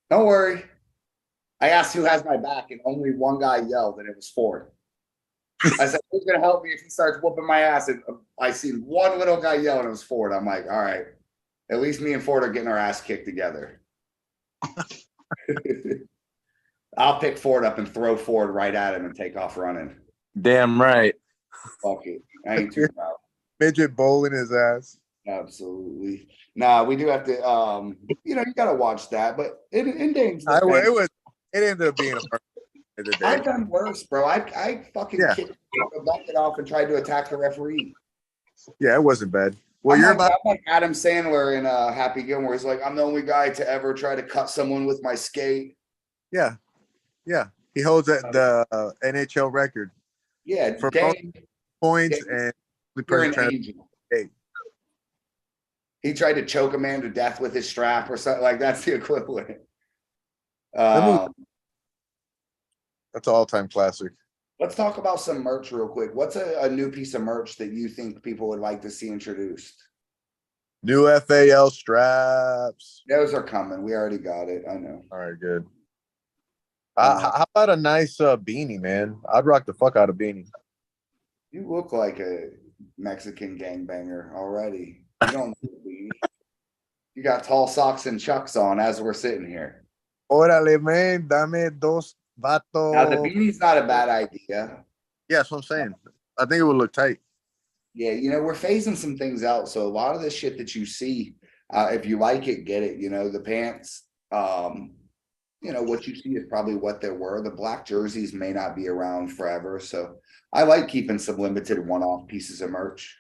Don't worry. I asked who has my back, and only one guy yelled, and it was Ford. I said, who's gonna help me if he starts whooping my ass? And I seen one little guy yell, and it was Ford. I'm like, all right, at least me and Ford are getting our ass kicked together. I'll pick Ford up and throw Ford right at him and take off running. Damn right. Fuck it. I ain't too proud. midget bowling his ass. Absolutely. Nah, we do have to you know, you gotta watch that, but in Dame's It ended up being a perfect of the day. I've done worse, bro. I fucking kicked the bucket off and tried to attack the referee. Yeah, it wasn't bad. Well, I'm you're like, about I'm like Adam Sandler in Happy Gilmore. He's like, I'm the only guy to ever try to cut someone with my skate. yeah. He holds the NHL record Yeah, for Dame, points Dame, and the you're an person angel. skate. He tried to choke a man to death with his strap or something like that's the equivalent. That's an all-time classic. Let's talk about some merch real quick. What's a new piece of merch that you think people would like to see introduced? New FAL straps. Those are coming. We already got it. I know. All right, good. How about a nice beanie, man? I'd rock the fuck out of beanie. You look like a Mexican gangbanger already. You don't need a beanie. You got tall socks and chucks on as we're sitting here. Órale, man, dame dos vato. Now the beanie's not a bad idea. Yeah, that's what I'm saying. I think it would look tight. Yeah, you know, we're phasing some things out. So a lot of the shit that you see, if you like it, get it. You know, the pants, you know, what you see is probably what there were. The black jerseys may not be around forever. So I like keeping some limited one-off pieces of merch.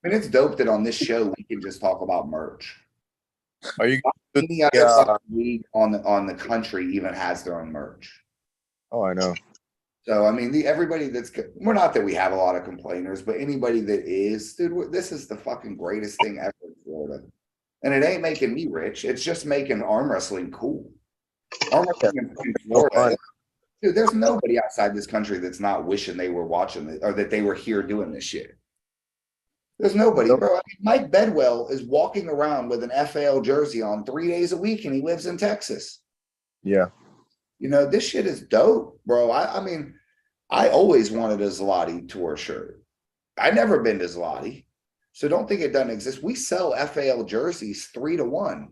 And it's dope that on this show we can just talk about merch. Are you? Any other fucking league on the country even has their own merch. Oh, I know. So I mean, everybody we're not that we have a lot of complainers, but anybody that is, dude, this is the fucking greatest thing ever in Florida. And it ain't making me rich. It's just making arm wrestling cool. Arm wrestling in Florida, dude, there's nobody outside this country that's not wishing they were watching it or that they were here doing this shit. There's nobody, bro. I mean, Mike Bedwell is walking around with an FAL jersey on 3 days a week, and he lives in Texas. Yeah. You know, this shit is dope, bro. I mean, I always wanted a Zloty tour shirt. I never been to Zloty, so don't think it doesn't exist. We sell FAL jerseys 3-to-1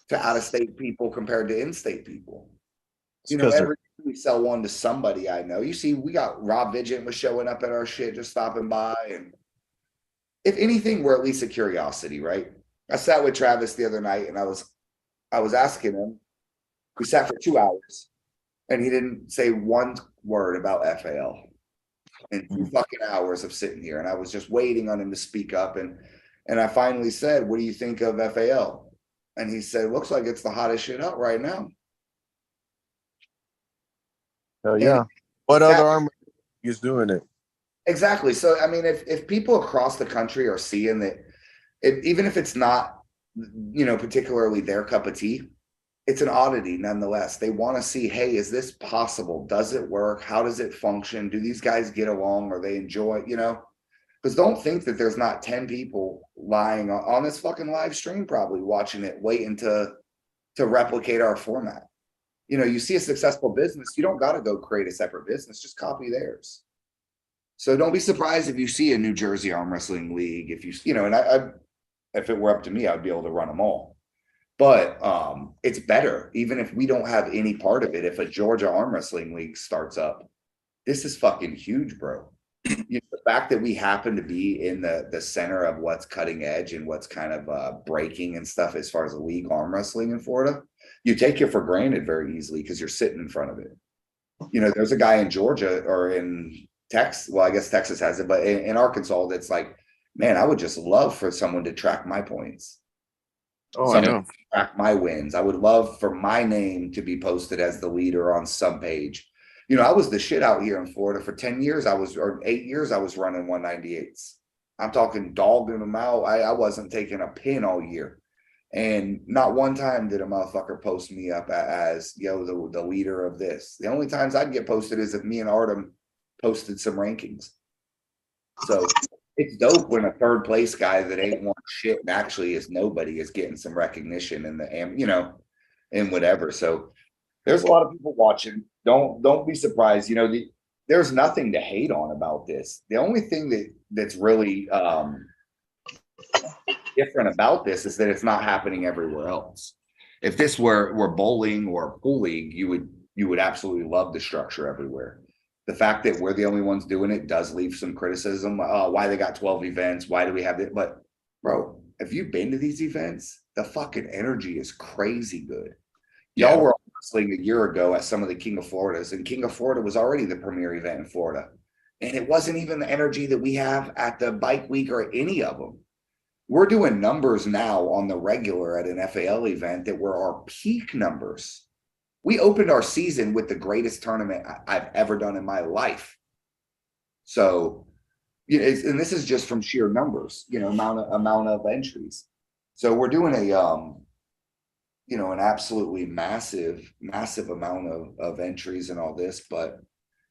to out-of-state people compared to in-state people. You know, every week we sell one to somebody I know. You see, we got Rob Vigent was showing up at our shit, just stopping by, and if anything, we're at least a curiosity, right? I sat with Travis the other night, and I was asking him. We sat for 2 hours, and he didn't say one word about FAL in 2 fucking hours of sitting here. And I was just waiting on him to speak up. And I finally said, what do you think of FAL? And he said, looks like it's the hottest shit out right now. Hell yeah. What other arm is doing it? Exactly. So, I mean, if people across the country are seeing that, even if it's not, you know, particularly their cup of tea, it's an oddity nonetheless. They want to see, hey, is this possible? Does it work? How does it function? Do these guys get along? Or they enjoy it? You know, because don't think that there's not 10 people lying on this fucking live stream, probably watching it, waiting to replicate our format. You know, you see a successful business, you don't got to go create a separate business, just copy theirs. So don't be surprised if you see a New Jersey Arm Wrestling League. If you know, and I if it were up to me, I'd be able to run them all. But it's better, even if we don't have any part of it. If a Georgia Arm Wrestling League starts up, this is fucking huge, bro. You know, the fact that we happen to be in the center of what's cutting edge and what's kind of breaking and stuff as far as the league arm wrestling in Florida, you take it for granted very easily because you're sitting in front of it. You know, there's a guy in Georgia or in Texas. Well, I guess Texas has it, but in Arkansas, that's like, man, I would just love for someone to track my points. Oh, I Some know. track my wins. I would love for my name to be posted as the leader on some page. You know, I was the shit out here in Florida for 10 years. Or 8 years, I was running 198s. I'm talking dogging them out. I wasn't taking a pin all year. And not one time did a motherfucker post me up as, yo, the leader of this. The only times I'd get posted is if me and Artem posted some rankings. So it's dope when a third place guy that ain't won shit and actually is nobody is getting some recognition in the, you know, and whatever. So there's a lot of people watching. Don't be surprised. You know, there's nothing to hate on about this. The only thing that's really different about this is that it's not happening everywhere else. If this were bowling or pool league, you would absolutely love the structure everywhere. The fact that we're the only ones doing it does leave some criticism. Why they got 12 events? Why do we have it? But bro, if you've been to these events, the fucking energy is crazy good. Y'all were wrestling a year ago at some of the King of Floridas, and King of Florida was already the premier event in Florida. And it wasn't even the energy that we have at the bike week or any of them. We're doing numbers now on the regular at an FAL event that were our peak numbers. We opened our season with the greatest tournament I've ever done in my life. So, you know, and this is just from sheer numbers, you know, amount of entries. So we're doing a, you know, an absolutely massive amount of entries and all this, but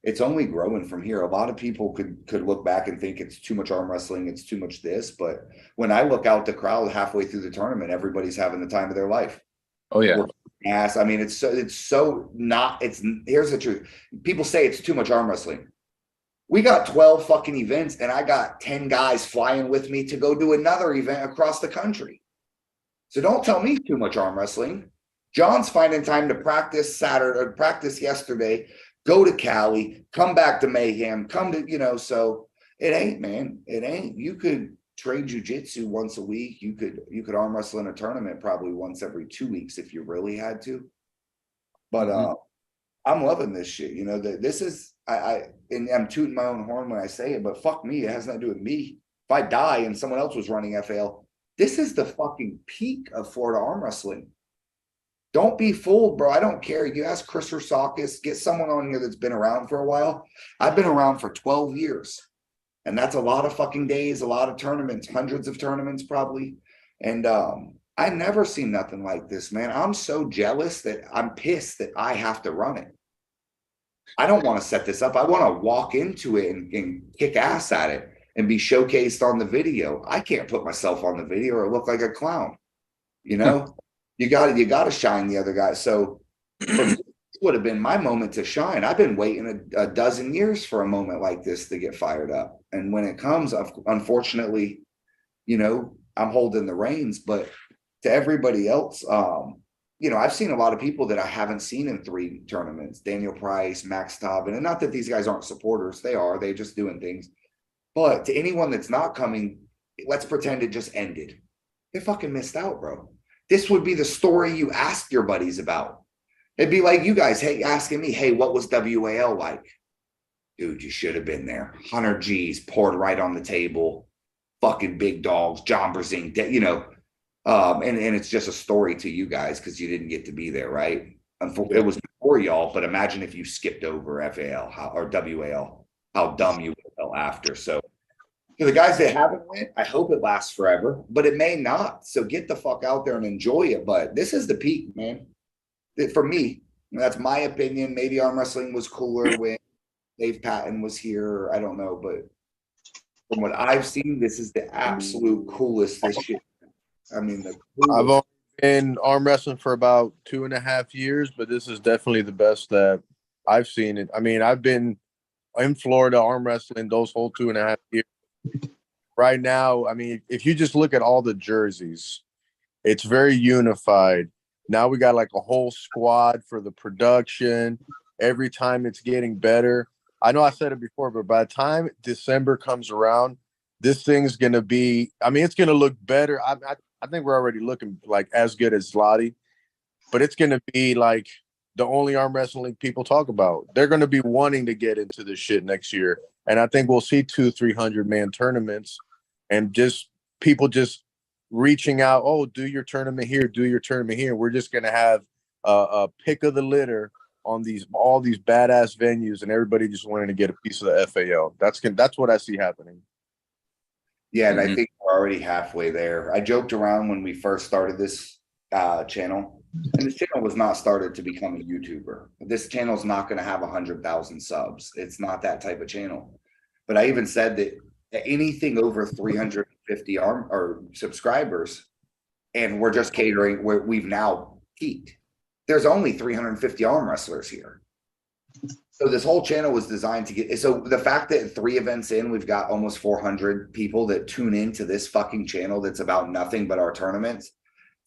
it's only growing from here. A lot of people could look back and think it's too much arm wrestling, it's too much this, but when I look out the crowd halfway through the tournament, everybody's having the time of their life. Oh yeah. Ass. I mean, it's so not, here's the truth. People say it's too much arm wrestling. We got 12 fucking events and I got 10 guys flying with me to go do another event across the country. So don't tell me too much arm wrestling. John's finding time to practice Saturday or practice yesterday, go to Cali, come back to Mayhem, come to, you know, so it ain't, man. It ain't. You could train jujitsu once a week. You could arm wrestle in a tournament probably once every 2 weeks if you really had to. But I'm loving this shit. You know, this is and I'm tooting my own horn when I say it, but fuck me, it has nothing to do with me. If I die and someone else was running FAL, this is the fucking peak of Florida arm wrestling. Don't be fooled, bro. I don't care. You ask Chris Ursakis, get someone on here that's been around for a while. I've been around for 12 years. And that's a lot of fucking days, a lot of tournaments, hundreds of tournaments probably. And I never seen nothing like this, man. I'm so jealous that I'm pissed that I have to run it. I don't want to set this up. I want to walk into it and kick ass at it and be showcased on the video. I can't put myself on the video or look like a clown. You know, you got to shine the other guy. So for me, it would have been my moment to shine. I've been waiting a dozen years for a moment like this to get fired up. And when it comes, unfortunately, you know, I'm holding the reins, but to everybody else, you know, I've seen a lot of people that I haven't seen in 3 tournaments, Daniel Price, Max Taubin, and not that these guys aren't supporters. They're just doing things. But to anyone that's not coming, let's pretend it just ended. They fucking missed out, bro. This would be the story you ask your buddies about. It'd be like you guys, hey, asking me, hey, what was WAL like? Dude, you should have been there. 100 G's poured right on the table. Fucking big dogs, John Brzing, you know. And it's just a story to you guys because you didn't get to be there, right? It was before y'all, but imagine if you skipped over FAL or WAL, how dumb you would have felt after. So to the guys that haven't went, I hope it lasts forever, but it may not. So get the fuck out there and enjoy it. But this is the peak, man. For me, that's my opinion. Maybe arm wrestling was cooler when Dave Patton was here. I don't know, but from what I've seen, this is the absolute coolest this shit. I mean, the coolest. I've only been arm wrestling for about 2.5 years, but this is definitely the best that I've seen it. I mean, I've been in Florida arm wrestling those whole 2.5 years. Right now, I mean, if you just look at all the jerseys, it's very unified. Now we got like a whole squad for the production. Every time it's getting better. I know I said it before, but by the time December comes around, this thing's going to be, I mean, it's going to look better. I think we're already looking like as good as Zloty, but it's going to be like the only arm wrestling people talk about. They're going to be wanting to get into this shit next year. And I think we'll see 200-300 man tournaments and just people just reaching out, oh, do your tournament here, do your tournament here. We're just gonna have a pick of the litter on all these badass venues, and everybody just wanting to get a piece of the FAL. That's what I see happening. Yeah, and I think we're already halfway there. I joked around when we first started this channel, and this channel was not started to become a YouTuber. This channel is not going to have 100,000 subs. It's not that type of channel. But I even said that anything over 350 or subscribers, and we're just catering where we've now peaked. There's only 350 arm wrestlers here. So this whole channel was designed to get, so the fact that 3 events in, we've got almost 400 people that tune into this fucking channel that's about nothing but our tournaments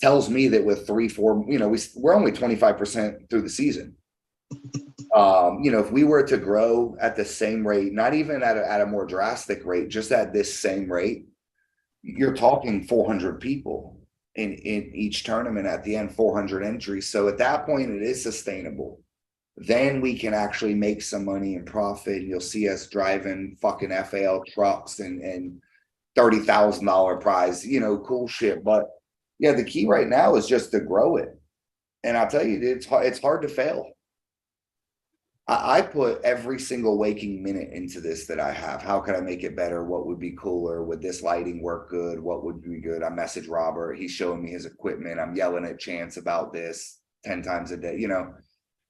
tells me that with 3-4, you know, we're only 25% through the season. You know, if we were to grow at the same rate, not even at a more drastic rate, just at this same rate, you're talking 400 people in each tournament at the end, 400 entries. So at that point, it is sustainable. Then we can actually make some money and profit. You'll see us driving fucking FAL trucks and $30,000 prize, you know, cool shit. But yeah, the key right now is just to grow it. And I'll tell you, it's hard to fail. I put every single waking minute into this that I have. How can I make it better? What would be cooler? Would this lighting work good? What would be good? I message Robert. He's showing me his equipment. I'm yelling at Chance about this 10 times a day, you know?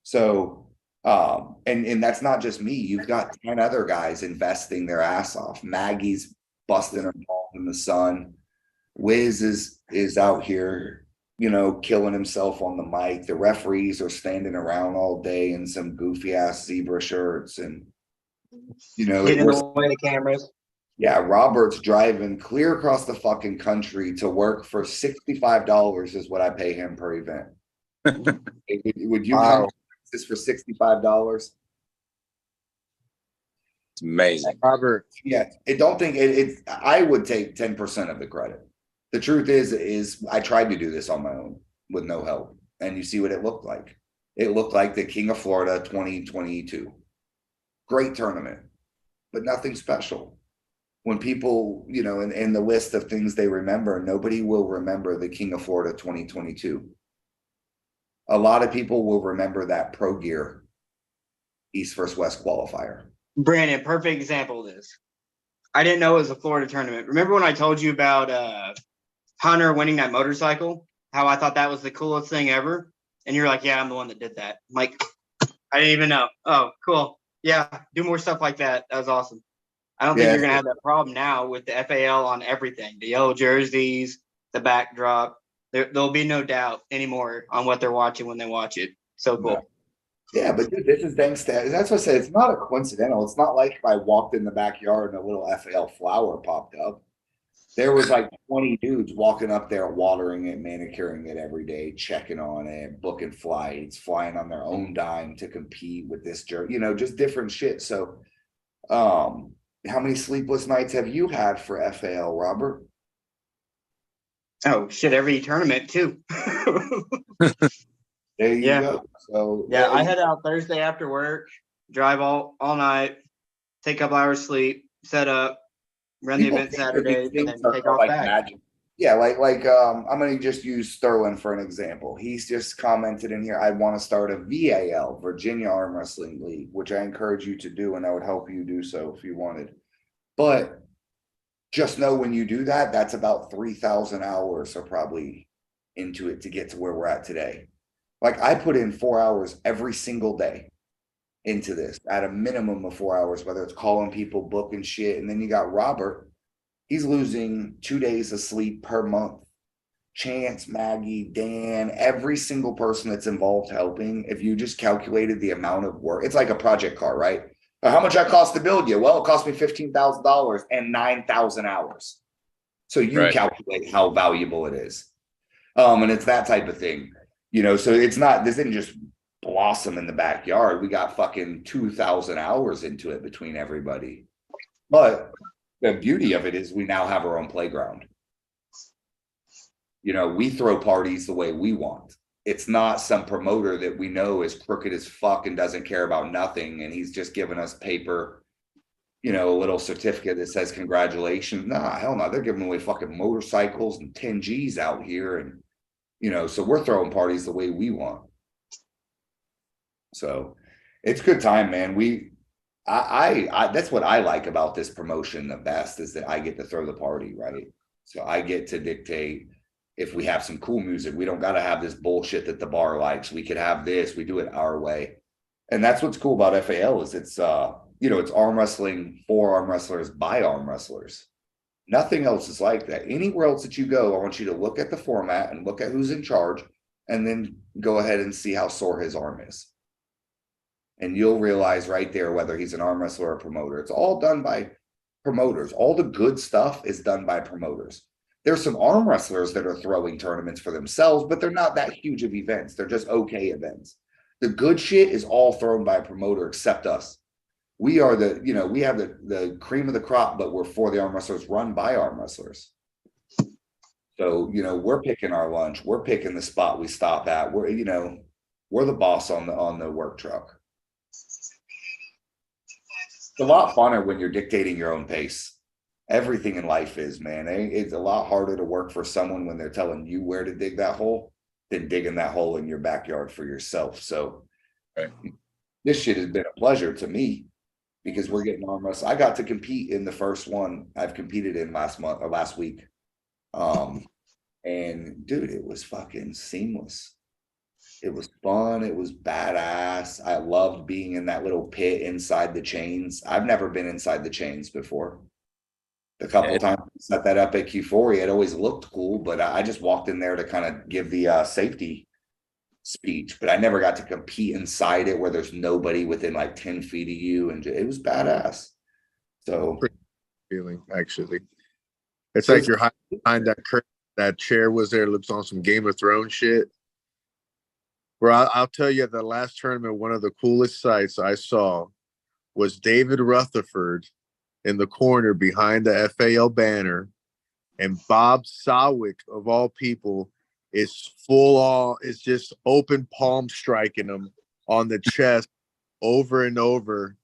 So, and that's not just me. You've got 10 other guys investing their ass off. Maggie's busting her balls in the sun. Wiz is out here, you know, killing himself on the mic. The referees are standing around all day in some goofy ass zebra shirts, and you know, getting in the way of the cameras. Yeah, Robert's driving clear across the fucking country to work for $65 is what I pay him per event. Would you come to this for $65? It's amazing. Robert. Yeah, I would take 10% of the credit. The truth is I tried to do this on my own with no help. And you see what it looked like. It looked like the King of Florida 2022. Great tournament, but nothing special. When people, you know, in the list of things they remember, nobody will remember the King of Florida 2022. A lot of people will remember that Pro Gear East vs. West qualifier. Brandon, perfect example of this. I didn't know it was a Florida tournament. Remember when I told you about Hunter winning that motorcycle? How I thought that was the coolest thing ever? And you're like, yeah, I'm the one that did that. I'm like, I didn't even know. Oh, cool. Yeah, do more stuff like that. That was awesome. I don't think you're going to have that problem now with the FAL on everything. The yellow jerseys, the backdrop. There'll be no doubt anymore on what they're watching when they watch it. So cool. Yeah, but dude, this is thanks to, that's what I said. It's not a coincidental. It's not like if I walked in the backyard and a little FAL flower popped up. There was like 20 dudes walking up there, watering it, manicuring it every day, checking on it, booking flights, flying on their own dime to compete with this jerk, you know, just different shit. So, how many sleepless nights have you had for FAL, Robert? Oh shit! Every tournament too. There you go. So yeah, I head out Thursday after work, drive all night, take a couple hours sleep, set up, run the event Saturday, and then take off back. Magic. Yeah, like I'm gonna just use Sterling for an example. He's just commented in here, I want to start a VAL, Virginia Arm Wrestling League, which I encourage you to do, and I would help you do so if you wanted. But just know when you do that, that's about 3,000 hours or probably into it to get to where we're at today. Like I put in 4 hours every single day into this at a minimum of 4 hours, whether it's calling people, booking shit. And then you got Robert, he's losing 2 days of sleep per month. Chance, Maggie, Dan, every single person that's involved helping. If you just calculated the amount of work, it's like a project car, right? How much that cost to build you? Well, it cost me $15,000 and 9,000 hours. So you calculate how valuable it is. And it's that type of thing, you know, so it's not, this didn't just blossom in the backyard. We got fucking 2,000 hours into it between everybody. But the beauty of it is we now have our own playground. You know, we throw parties the way we want. It's not some promoter that we know is crooked as fuck and doesn't care about nothing. And he's just giving us paper you know, a little certificate that says congratulations. Nah, hell no. They're giving away fucking motorcycles and 10 G's out here. And, you know, so we're throwing parties the way we want. So it's good time, man. That's what I like about this promotion the best is that I get to throw the party, right? So I get to dictate if we have some cool music. We don't got to have this bullshit that the bar likes. We could have this. We do it our way. And that's what's cool about FAL is it's it's arm wrestling for arm wrestlers by arm wrestlers. Nothing else is like that. Anywhere else that you go, I want you to look at the format and look at who's in charge and then go ahead and see how sore his arm is. And you'll realize right there whether he's an arm wrestler or a promoter. It's all done by promoters. All the good stuff is done by promoters. There's some arm wrestlers that are throwing tournaments for themselves, but they're not that huge of events. They're just okay events. The good shit is all thrown by a promoter except us. We are we have the cream of the crop, but we're for the arm wrestlers run by arm wrestlers. So, we're picking our lunch. We're picking the spot we stop at. We're the boss on the work truck. It's a lot funner when you're dictating your own pace. Everything in life is, man. It's a lot harder to work for someone when they're telling you where to dig that hole than digging that hole in your backyard for yourself. So This shit has been a pleasure to me because we're getting arm wrestle. I got to compete in the first one I've competed in last week. And dude, it was fucking seamless. It was fun. It was badass. I loved being in that little pit inside the chains. I've never been inside the chains before. The couple times I set that up at Q4, it always looked cool, but I just walked in there to kind of give the safety speech, but I never got to compete inside it where there's nobody within like 10 feet of you. And it was badass. So feeling actually, it's like you're hiding behind that curtain. That chair was there, looks on some Game of Thrones shit. Bro, I'll tell you, at the last tournament, one of the coolest sights I saw was David Rutherford in the corner behind the FAL banner, and Bob Sowick, of all people, is is just open palm striking him on the chest over and over,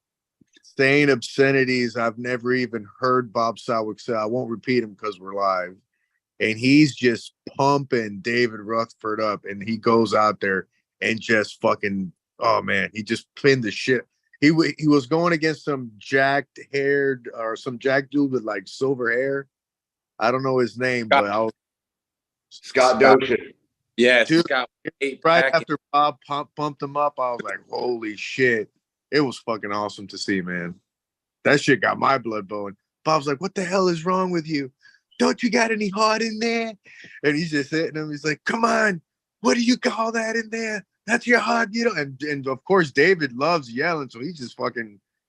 saying obscenities I've never even heard Bob Sowick say. I won't repeat them because we're live. And he's just pumping David Rutherford up, and he goes out there and just fucking, oh man, he just pinned the shit. He was going against some jacked haired or some jacked dude with like silver hair. I don't know his name, but Scott Dochin. Yeah, dude, Scott. Right after Bob pumped him up, I was like, holy shit. It was fucking awesome to see, man. That shit got my blood blowing. Bob's like, what the hell is wrong with you? Don't you got any heart in there? And he's just hitting him. He's like, come on, what do you call that in there? That's your heart, And of course, David loves yelling, so he's just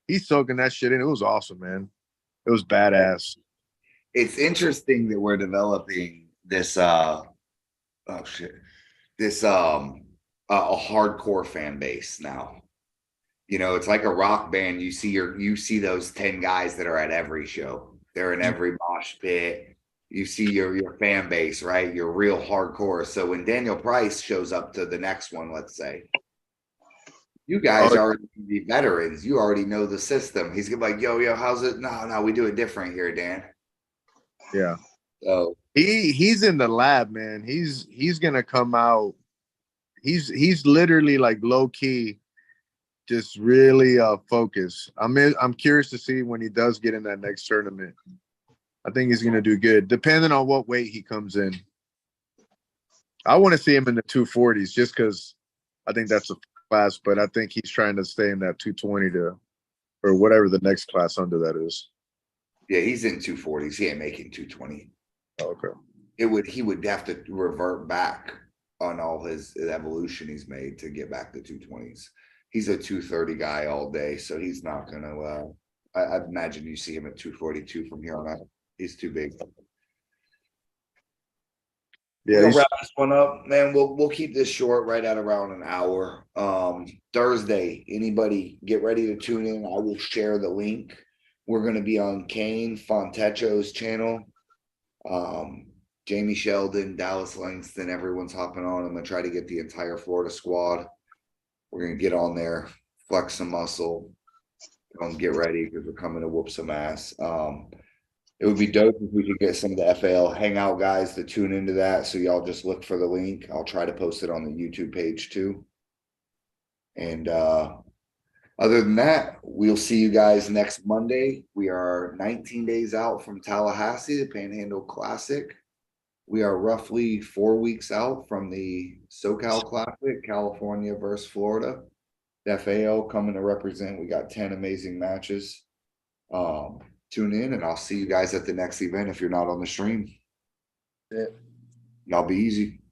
he's soaking that shit in. It was awesome, man. It was badass. It's interesting that we're developing this a hardcore fan base now. It's like a rock band. You see those 10 guys that are at every show. They're in every mosh pit. You see your fan base, right? You're real hardcore. So when Daniel Price shows up to the next one, let's say, you guys are already the veterans. You already know the system. He's gonna be like, yo, how's it? No, we do it different here, Dan. Yeah. So he's in the lab, man. He's gonna come out. He's literally like low key, just really focused. I'm curious to see when he does get in that next tournament. I think he's gonna do good, depending on what weight he comes in. I want to see him in the 240s just because I think that's a class, but I think he's trying to stay in that 220 or whatever the next class under that is. Yeah, he's in 240s. He ain't making 220. Okay. He would have to revert back on all his evolution he's made to get back to 220s. He's a 230 guy all day, so he's not gonna. I imagine you see him at 242 from here on out. He's too big. Yeah, we'll wrap this one up, man. We'll keep this short, right at around an hour. Thursday, anybody get ready to tune in. I will share the link. We're going to be on Kane Fontecho's channel. Jamie Sheldon, Dallas Langston, everyone's hopping on. I'm going to try to get the entire Florida squad. We're going to get on there, flex some muscle, get ready because we're coming to whoop some ass. It would be dope if we could get some of the FAL Hangout guys to tune into that. So y'all just look for the link. I'll try to post it on the YouTube page too. And other than that, we'll see you guys next Monday. We are 19 days out from Tallahassee, the Panhandle Classic. We are roughly 4 weeks out from the SoCal Classic, California versus Florida. The FAO coming to represent. We got 10 amazing matches. Tune in and I'll see you guys at the next event if you're not on the stream. Yeah. Y'all be easy.